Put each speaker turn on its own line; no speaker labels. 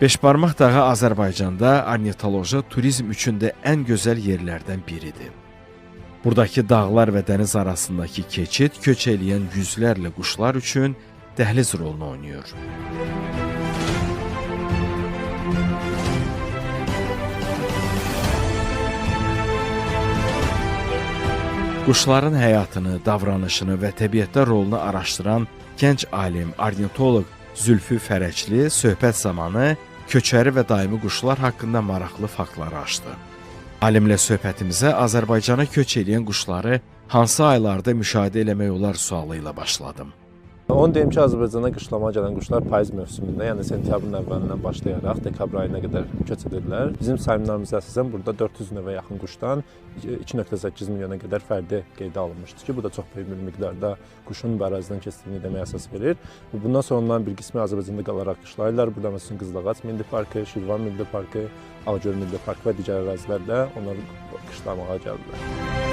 Beşbarmaq dağı Azərbaycanda ornitoloji turizm üçün də ən gözəl yerlərdən biridir. Buradakı dağlar və dəniz arasındakı keçid köç eləyən yüzlərlə quşlar üçün dəhliz rolunu oynayır. Quşların həyatını, davranışını və təbiətdə rolunu araşdıran gənc alim, ornitoloq Zülfü Fərəcli söhbət zamanı köçəri və daimi quşlar haqqında maraqlı faktları açdı. Alimlə söhbətimizə Azərbaycana köç edən quşları hansı aylarda müşahidə eləmək olar sualı ilə başladım.
Onu deyim ki, Azərbaycana qışlamağa gələn quşlar payız mövsümündə, yəni sentyabrın əvvəlindən başlayaraq dekabr ayına qədər köç edirlər. Bizim sayımlarımıza əsasən burada 400 növə yaxın quşdan 2,8 milyona qədər fərdi qeydə alınmışdır ki, bu da çox böyük bir miqdarda quşun bu ərazidən keçdiyini deməyə əsas verir. Bundan sonra onların bir qismi Azərbaycanda qalaraq qışlayırlar. Burada məsələn Qızılağac Milli Parkı, Şirvan Milli Parkı, Ağgöl Milli Parkı və digər ərazilərdə onları qışlamağa gəlirlər.